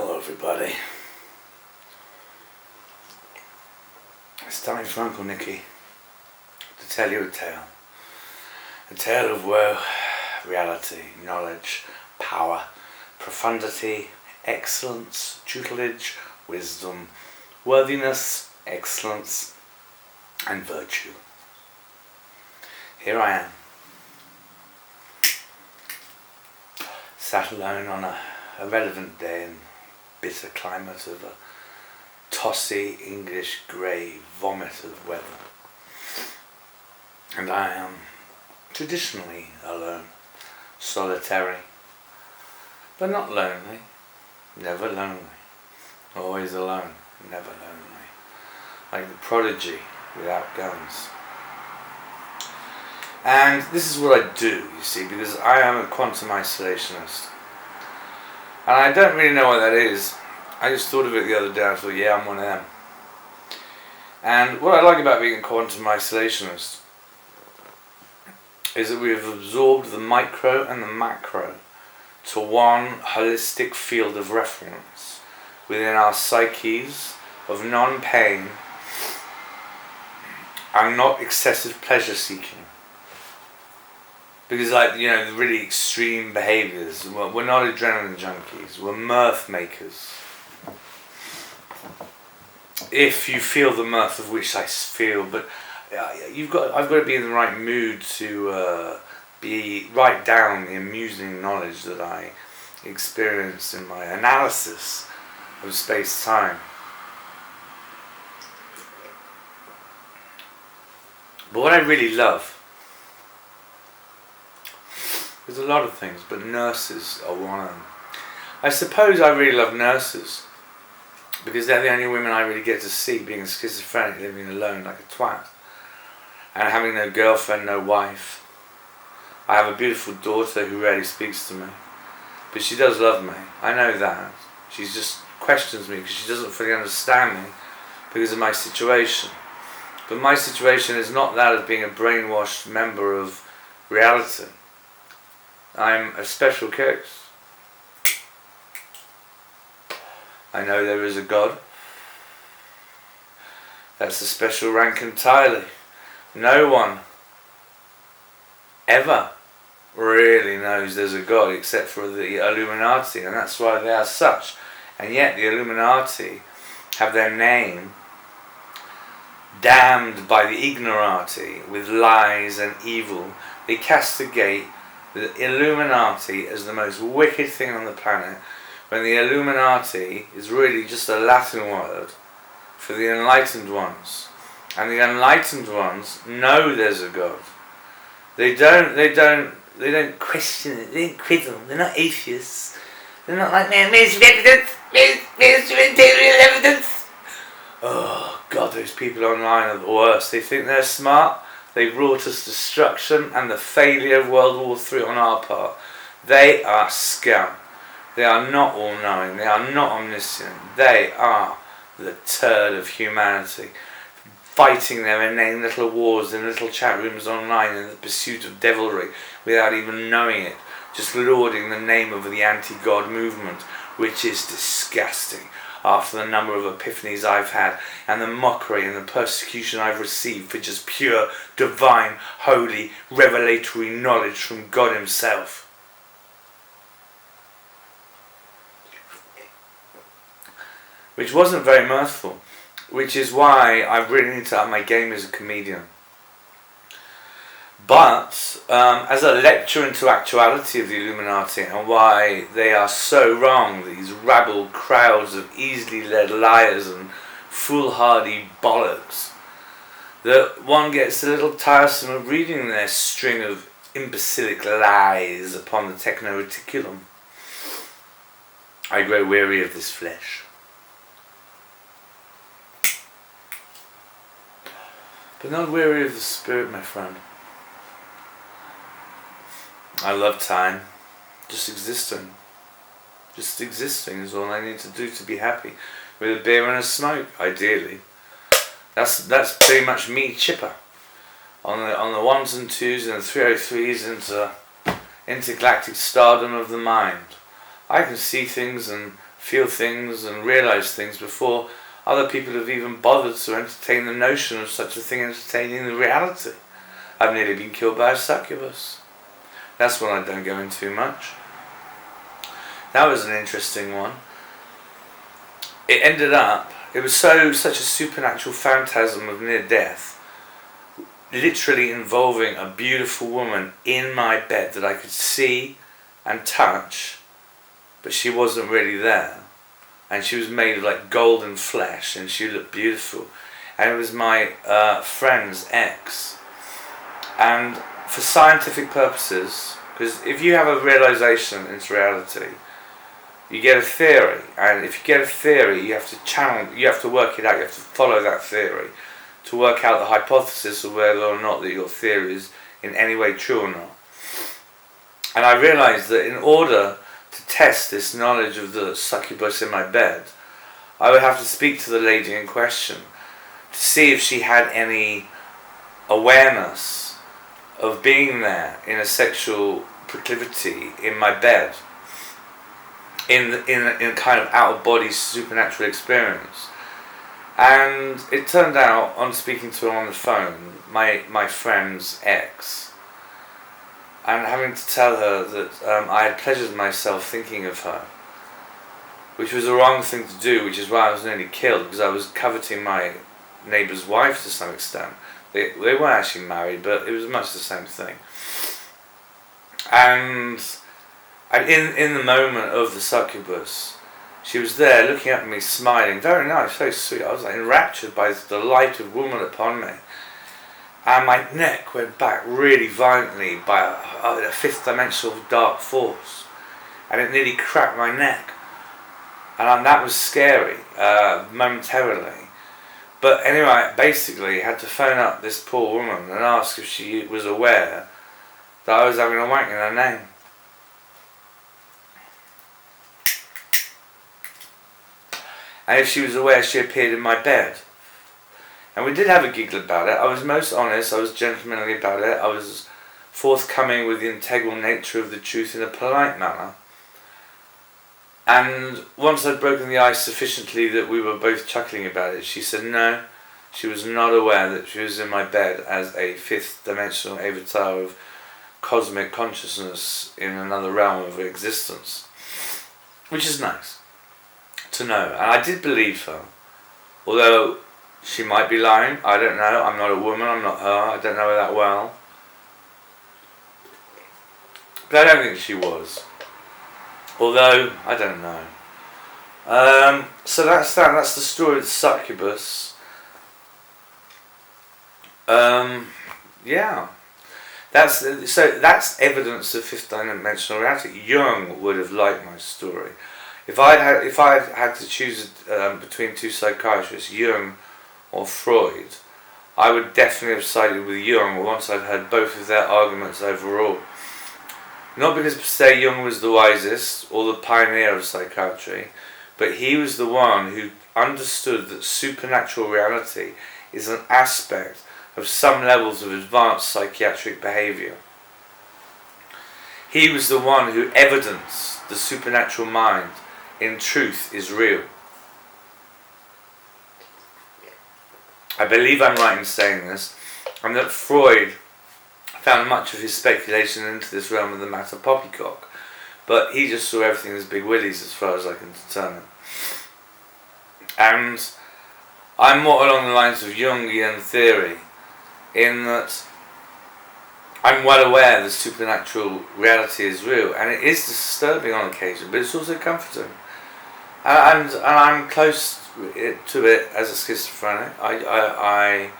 Hello everybody. It's time for Uncle Nicky to tell you a tale. A tale of woe, reality, knowledge, power, profundity, excellence, tutelage, wisdom, worthiness, excellence, and virtue. Here I am, sat alone on a relevant day in bitter climate of a tossy English grey vomit of weather. And I am traditionally alone, solitary, but not lonely, never lonely, always alone, never lonely, like the prodigy without guns. And this is what I do, you see, because I am a quantum isolationist. And I don't really know what that is. I just thought of it the other day. I thought, yeah, I'm one of them. And what I like about being a quantum isolationist is that we have absorbed the micro and the macro to one holistic field of reference within our psyches of non-pain and not excessive pleasure seeking. Because, like, you know, the really extreme behaviours, we're not adrenaline junkies, we're mirth makers. If you feel the mirth of which I feel, but I've got to be in the right mood to write down the amusing knowledge that I experienced in my analysis of space-time. But what I really love, there's a lot of things, but nurses are one of them. I suppose I really love nurses because they're the only women I really get to see, being schizophrenic, living alone like a twat, and having no girlfriend, no wife. I have a beautiful daughter who rarely speaks to me, but she does love me. I know that. She just questions me because she doesn't fully understand me because of my situation. But my situation is not that of being a brainwashed member of reality. I'm a special case. I know there is a God. That's a special rank entirely. No one ever really knows there's a God except for the Illuminati, and that's why they are such. And yet the Illuminati have their name damned by the ignorati with lies and evil. They castigate the Illuminati as the most wicked thing on the planet, when the Illuminati is really just a Latin word for the enlightened ones. And the enlightened ones know there's a God. They don't question it, they don't quibble, they're not atheists. They're not like, man, where's your evidence? Where's your material evidence? Oh God, those people online are the worst. They think they're smart. They brought us destruction and the failure of World War III on our part. They are scum. They are not all-knowing. They are not omniscient. They are the turd of humanity, fighting their inane little wars in little chat rooms online in the pursuit of devilry without even knowing it, just lauding the name of the anti-God movement, which is disgusting. After the number of epiphanies I've had and the mockery and the persecution I've received for just pure, divine, holy, revelatory knowledge from God himself. Which wasn't very mirthful, which is why I really need to up my game as a comedian. But as a lecture into actuality of the Illuminati and why they are so wrong, these rabble crowds of easily led liars and foolhardy bollocks, that one gets a little tiresome of reading their string of imbecilic lies upon the techno-reticulum. I grow weary of this flesh. But not weary of the spirit, my friend. I love time. Just existing. Just existing is all I need to do to be happy. With a beer and a smoke, ideally. That's pretty much me chipper. On the ones and twos and the 303s into intergalactic stardom of the mind. I can see things and feel things and realise things before other people have even bothered to entertain the notion of such a thing entertaining the reality. I've nearly been killed by a succubus. That's one I don't go into much. That was an interesting one. It ended up, it was such a supernatural phantasm of near death, literally involving a beautiful woman in my bed that I could see and touch, but she wasn't really there. And she was made of like golden flesh, and she looked beautiful. And it was my friend's ex. And for scientific purposes, because if you have a realization into reality, you get a theory, and if you get a theory, you have to work it out, you have to follow that theory to work out the hypothesis of whether or not that your theory is in any way true or not. And I realized that in order to test this knowledge of the succubus in my bed, I would have to speak to the lady in question to see if she had any awareness of being there in a sexual proclivity in my bed, in a kind of out-of-body supernatural experience. And it turned out, on speaking to her on the phone, my friend's ex, and having to tell her that I had pleasured myself thinking of her, which was the wrong thing to do, which is why I was nearly killed, because I was coveting my neighbour's wife to some extent. They weren't actually married, but it was much the same thing. And in the moment of the succubus, she was there looking at me, smiling, very nice, very sweet. I was like enraptured by the delight of woman upon me. And my neck went back really violently by a fifth dimensional dark force. And it nearly cracked my neck. And that was scary, momentarily. But anyway, I basically had to phone up this poor woman and ask if she was aware that I was having a wank in her name. And if she was aware she appeared in my bed. And we did have a giggle about it. I was most honest, I was gentlemanly about it, I was forthcoming with the integral nature of the truth in a polite manner. And once I'd broken the ice sufficiently that we were both chuckling about it, she said no, she was not aware that she was in my bed as a fifth dimensional avatar of cosmic consciousness in another realm of existence. Which is nice to know. And I did believe her. Although she might be lying, I don't know. I'm not a woman, I'm not her, I don't know her that well. But I don't think she was. Although, I don't know. So that's that. That's the story of the succubus. Yeah. That's evidence of fifth dimensional reality. Jung would have liked my story. If I had to choose between two psychiatrists, Jung or Freud, I would definitely have sided with Jung once I'd heard both of their arguments overall. Not because per se Jung was the wisest or the pioneer of psychiatry, but he was the one who understood that supernatural reality is an aspect of some levels of advanced psychiatric behaviour. He was the one who evidenced the supernatural mind in truth is real. I believe I'm right in saying this, and that Freud found much of his speculation into this realm of the matter poppycock, but he just saw everything as big willies as far as I can determine. And I'm more along the lines of Jungian theory, in that I'm well aware that supernatural reality is real, and it is disturbing on occasion, but it's also comforting. And I'm close to it as a schizophrenic. I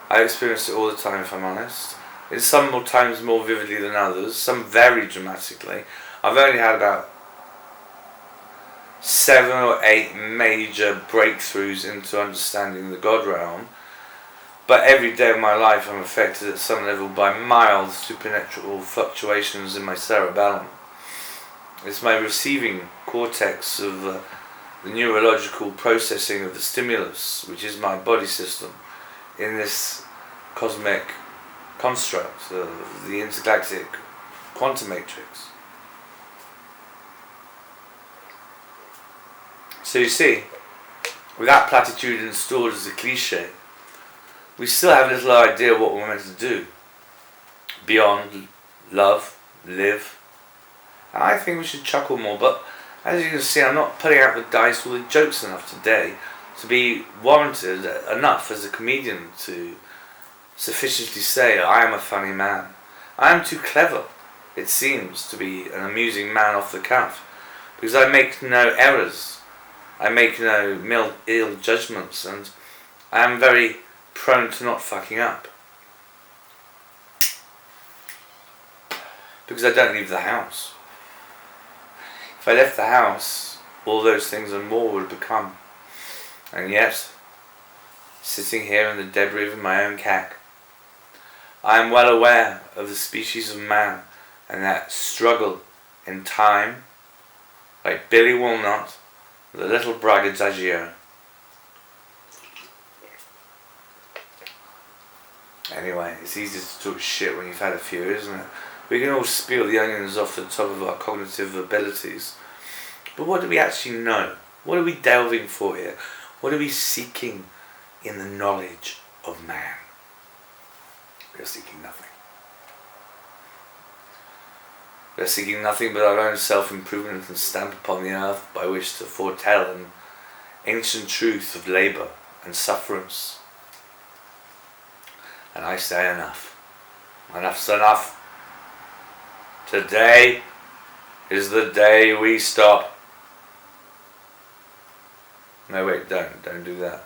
experience it all the time, if I'm honest. In some more times more vividly than others, some very dramatically. I've only had about 7 or 8 major breakthroughs into understanding the God realm, but every day of my life I'm affected at some level by mild supernatural fluctuations in my cerebellum. It's my receiving cortex of the neurological processing of the stimulus, which is my body system, in this cosmic construct of the intergalactic quantum matrix. So you see, with that platitude installed as a cliche, we still have little idea what we're meant to do. Beyond, love, live. And I think we should chuckle more, but as you can see, I'm not putting out the dice with the jokes enough today to be warranted enough as a comedian to sufficiently say I am a funny man. I am too clever, it seems, to be an amusing man off the cuff, because I make no errors, I make no ill judgments, and I am very prone to not fucking up. Because I don't leave the house. If I left the house, all those things and more would become. And yet, sitting here in the debris of my own cack, I am well aware of the species of man and that struggle in time, like Billy Walnut, the little braggadocio. Anyway, it's easy to talk shit when you've had a few, isn't it? We can all spill the onions off the top of our cognitive abilities. But what do we actually know? What are we delving for here? What are we seeking in the knowledge of man? We are seeking nothing. We are seeking nothing but our own self-improvement and stamp upon the earth by which to foretell an ancient truth of labour and sufferance. And I say enough. Enough's enough. Today is the day we stop. No, wait, don't do that.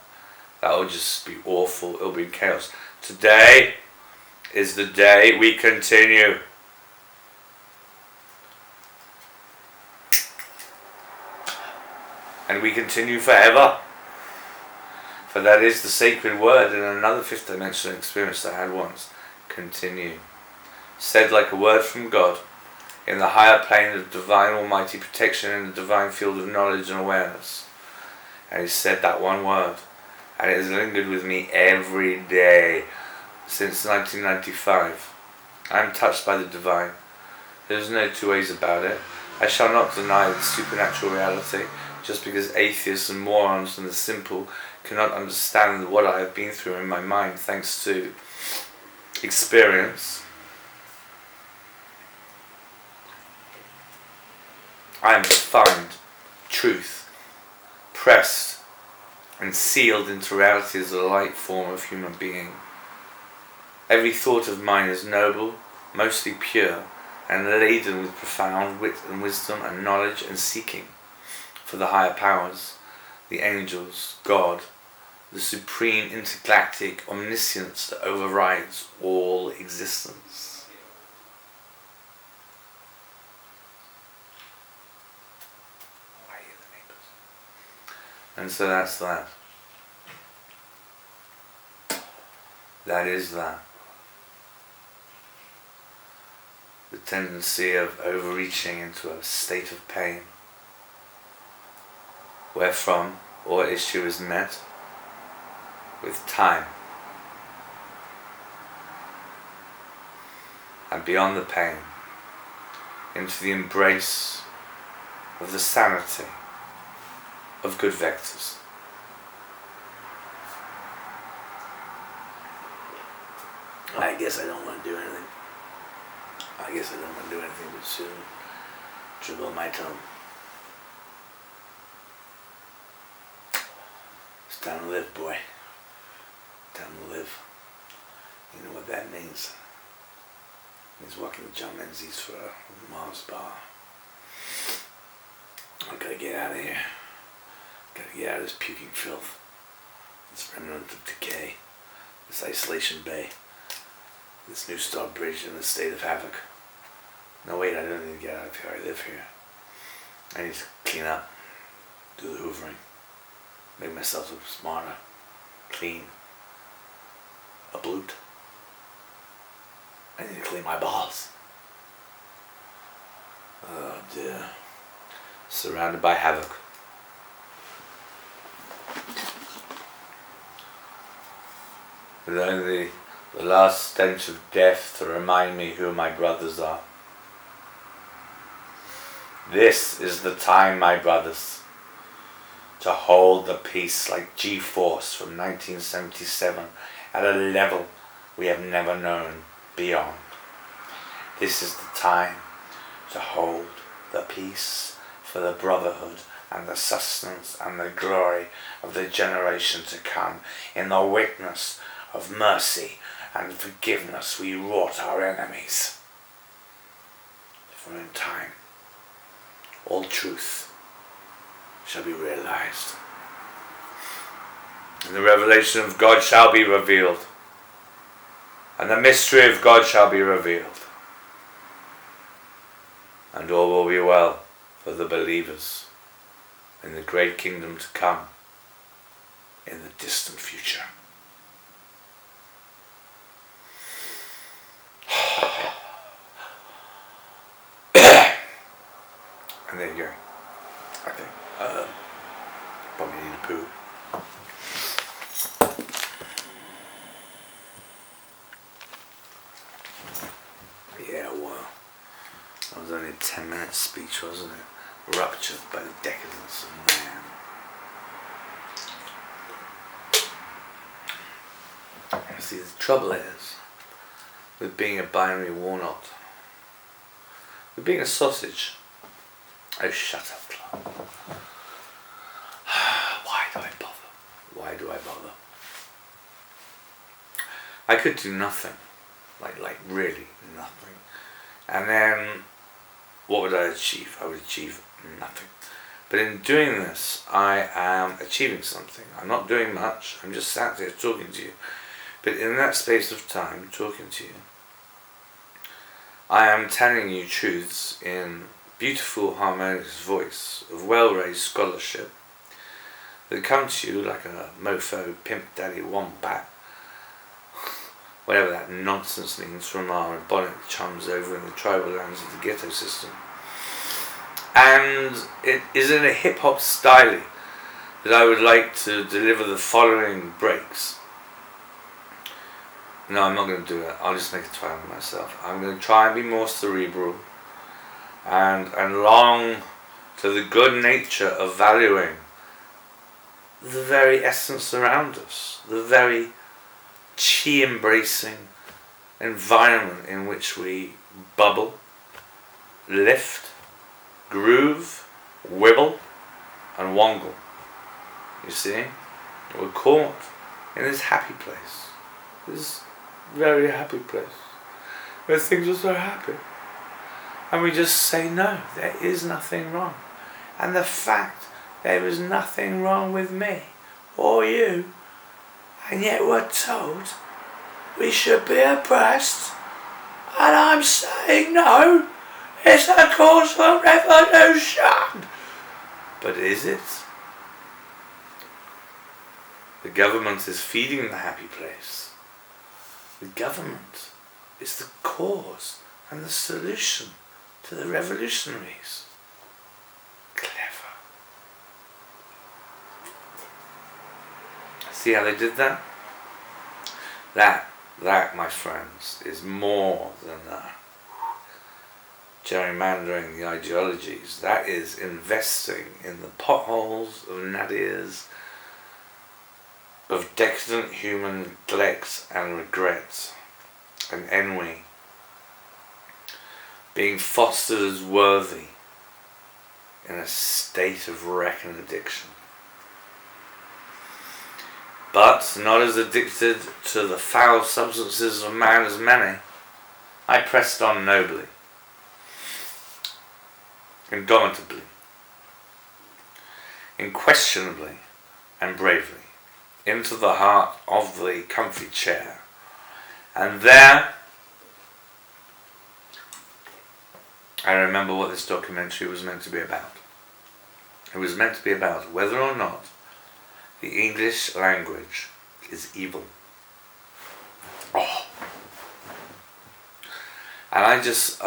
That will just be awful. It'll be chaos. Today is the day we continue. And we continue forever. For that is the sacred word in another fifth dimensional experience that I had once. Continue. Said like a word from God, in the higher plane of divine almighty protection in the divine field of knowledge and awareness. And he said that one word, and it has lingered with me every day since 1995. I am touched by the divine. There is no two ways about it. I shall not deny the supernatural reality, just because atheists and morons and the simple cannot understand what I have been through in my mind thanks to experience. I am defined truth, pressed and sealed into reality as a light form of human being. Every thought of mine is noble, mostly pure, and laden with profound wit and wisdom and knowledge and seeking for the higher powers, the angels, God, the supreme intergalactic omniscience that overrides all existence. And so that's that. That is that. The tendency of overreaching into a state of pain, wherefrom all issue is met with time. And beyond the pain, into the embrace of the sanity of good vectors. I guess I don't want to do anything. I guess I don't want to do anything but soon dribble my tongue. It's time to live, boy. Time to live. You know what that means? It means walking with John Menzies for a Mars bar. I gotta get out of here. Gotta get out of this puking filth. This remnant of decay. This isolation bay. This New Star Bridge in the state of havoc. No, wait, I don't need to get out of here. I live here. I need to clean up. Do the hoovering. Make myself look smarter. Clean. A bloot. I need to clean my balls. Oh dear. Surrounded by havoc. With only the last stench of death to remind me who my brothers are. This is the time, my brothers, to to hold the peace like G-force from 1977 at a level we have never known beyond. This is the time to hold the peace for the brotherhood and the sustenance and the glory of the generation to come. In the witness of mercy and forgiveness we wrought our enemies. For in time all truth shall be realized, and the revelation of God shall be revealed, and the mystery of God shall be revealed, and all will be well for the believers in the great kingdom to come in the distant future. And there you go. I think probably need a poo. Yeah, well, that was only a 10-minute speech, wasn't it? Ruptured by the decadence of man. See, the trouble is with being a binary warnot, with being a sausage. Oh, shut up, Clark. Why do I bother? Why do I bother? I could do nothing. Like really nothing. And then, what would I achieve? I would achieve nothing. But in doing this, I am achieving something. I'm not doing much. I'm just sat there talking to you. But in that space of time, talking to you, I am telling you truths in beautiful, harmonious voice of well-raised scholarship that come to you like a mofo, pimp daddy, wombat, whatever that nonsense means from our bonnet chums over in the tribal lands of the ghetto system. And it is in a hip-hop style that I would like to deliver the following breaks. No, I'm not going to do it. I'll just make a trial of myself. I'm going to try and be more cerebral and long to the good nature of valuing the very essence around us, the very chi-embracing environment in which we bubble, lift, groove, wibble and wongle. You see? We're caught in this happy place, this very happy place, where things are so happy. And we just say, no, there is nothing wrong. And the fact there is nothing wrong with me or you, and yet we're told we should be oppressed. And I'm saying no, it's a cause for revolution. But is it? The government is feeding the happy place. The government is the cause and the solution to the revolutionaries. Clever. See how they did that? That, my friends, is more than gerrymandering the ideologies. That is investing in the potholes of nadirs, of decadent human neglect and regret and ennui, being fostered as worthy in a state of wreck and addiction. But not as addicted to the foul substances of man as many, I pressed on nobly, indomitably, unquestionably and bravely, into the heart of the comfy chair. And there, I remember what this documentary was meant to be about. It was meant to be about whether or not the English language is evil. Oh. And I just...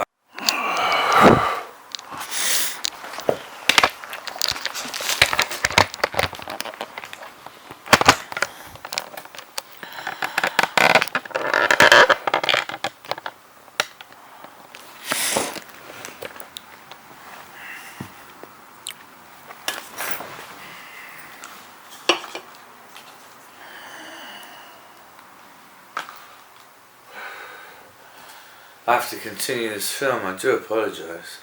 I have to continue this film. I do apologise.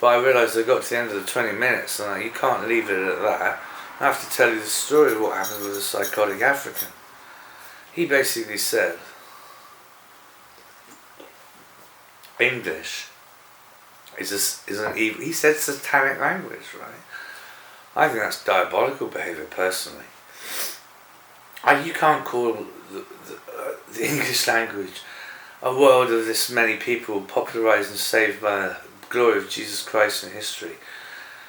But I realised I got to the end of the 20 minutes and you can't leave it at that. I have to tell you the story of what happened with the psychotic African. He basically said, English is an evil. He said satanic language, right? I think that's diabolical behaviour, personally. You can't call the English language a world of this many people popularised and saved by the glory of Jesus Christ in history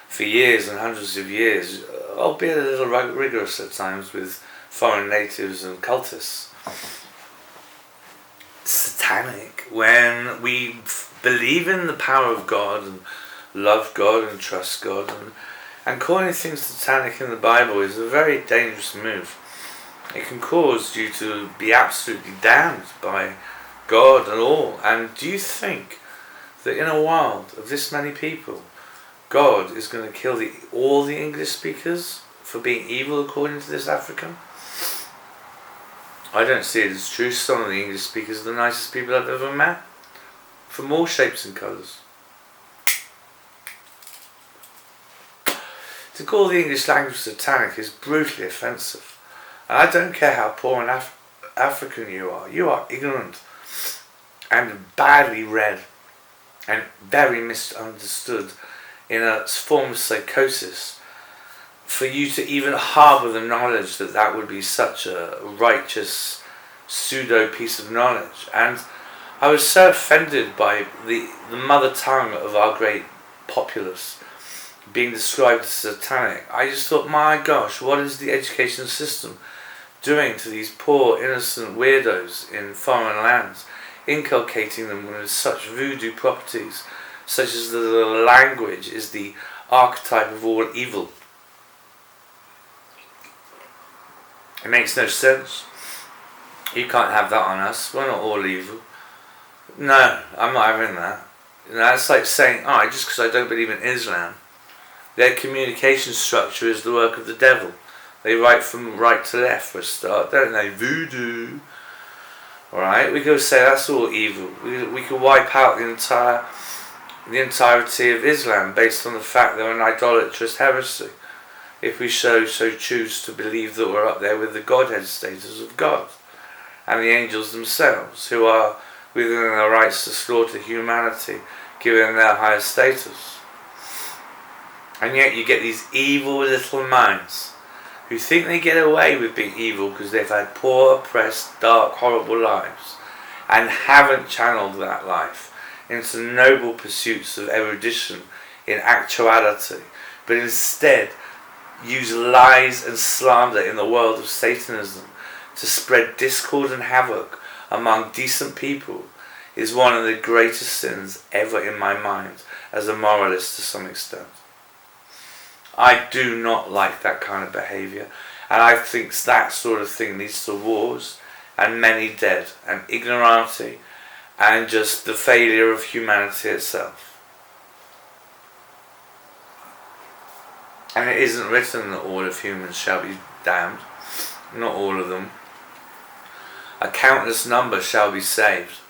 for years and hundreds of years, albeit a little rigorous at times with foreign natives and cultists. Satanic when we believe in the power of God and love God and trust God, and calling things satanic in the Bible is a very dangerous move. It can cause you to be absolutely damned by God and all. And do you think that in a world of this many people, God is going to kill all the English speakers for being evil according to this African? I don't see it as true. Some of the English speakers are the nicest people I've ever met, from all shapes and colours. To call the English language satanic is brutally offensive. And I don't care how poor an African you are ignorant and badly read and very misunderstood in a form of psychosis for you to even harbour the knowledge that that would be such a righteous pseudo piece of knowledge. And I was so offended by the mother tongue of our great populace being described as satanic. I just thought, my gosh, what is the education system doing to these poor innocent weirdos in foreign lands, inculcating them with such voodoo properties, such as the language is the archetype of all evil. It makes no sense. You can't have that on us. We're not all evil. No, I'm not having that. That's like saying, just because I don't believe in Islam, their communication structure is the work of the devil. They write from right to left for a start, don't they? Voodoo. Alright, we could say that's all evil. We could wipe out the entirety of Islam based on the fact they're an idolatrous heresy, if we so choose to believe that we're up there with the Godhead status of God and the angels themselves, who are within their rights to slaughter humanity, given their higher status. And yet you get these evil little minds who think they get away with being evil because they've had poor, oppressed, dark, horrible lives, and haven't channeled that life into noble pursuits of erudition in actuality, but instead use lies and slander in the world of Satanism to spread discord and havoc among decent people, is one of the greatest sins ever in my mind as a moralist to some extent. I do not like that kind of behaviour, and I think that sort of thing leads to wars and many dead and ignorancy and just the failure of humanity itself. And it isn't written that all of humans shall be damned, not all of them. A countless number shall be saved.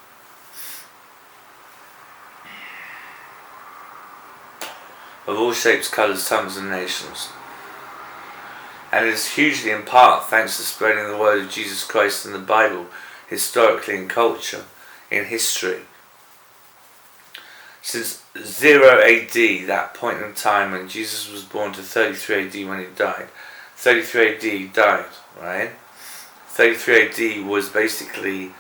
Of all shapes, colours, tongues and nations. And it is hugely in part thanks to spreading the word of Jesus Christ in the Bible, historically in culture, in history. Since 0 AD, that point in time when Jesus was born, to 33 AD when he died. 33 AD he died, right? 33 AD was basically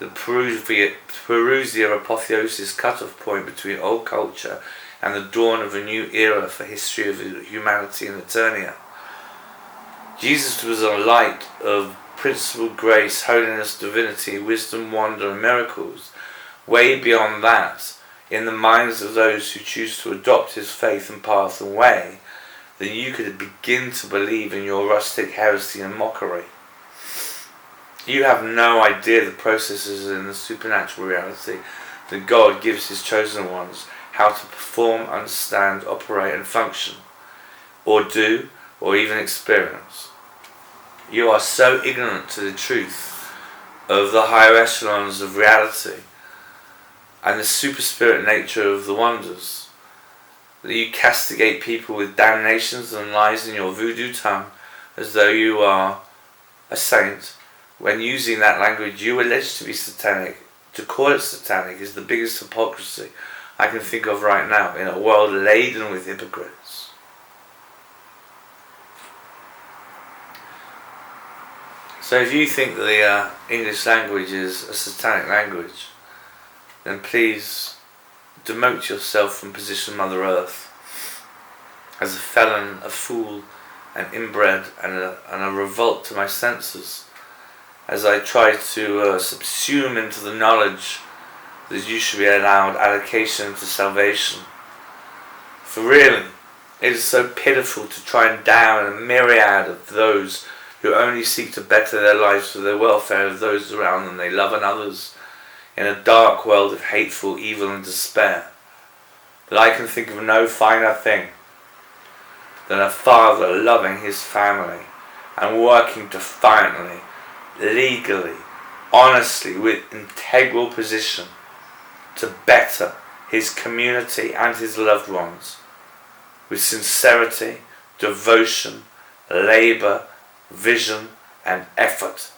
the Perusia apotheosis cut-off point between old culture and the dawn of a new era for history of humanity in Eternia. Jesus was a light of principled grace, holiness, divinity, wisdom, wonder and miracles, way beyond that in the minds of those who choose to adopt his faith and path and way, then you could begin to believe in your rustic heresy and mockery. You have no idea the processes in the supernatural reality that God gives his chosen ones how to perform, understand, operate and function, or do, or even experience. You are so ignorant to the truth of the higher echelons of reality and the super spirit nature of the wonders. That you castigate people with damnations and lies in your voodoo tongue as though you are a saint. When using that language you allege to be satanic, to call it satanic is the biggest hypocrisy I can think of right now in a world laden with hypocrites. So if you think that the English language is a satanic language, then please demote yourself from position Mother Earth as a felon, a fool, an inbred, and a revolt to my senses, as I try to subsume into the knowledge that you should be allowed allocation to salvation. For really, it is so pitiful to try and down a myriad of those who only seek to better their lives for the welfare of those around them they love and others, in a dark world of hateful evil and despair, that I can think of no finer thing than a father loving his family and working defiantly, legally, honestly, with integral position to better his community and his loved ones, with sincerity, devotion, labour, vision and effort.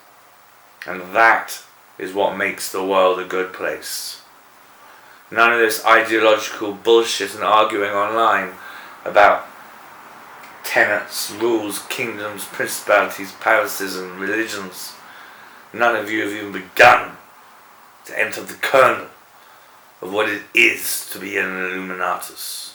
And that is what makes the world a good place. None of this ideological bullshit and arguing online about tenets, rules, kingdoms, principalities, palaces and religions. None of you have even begun to enter the kernel of what it is to be an Illuminatus.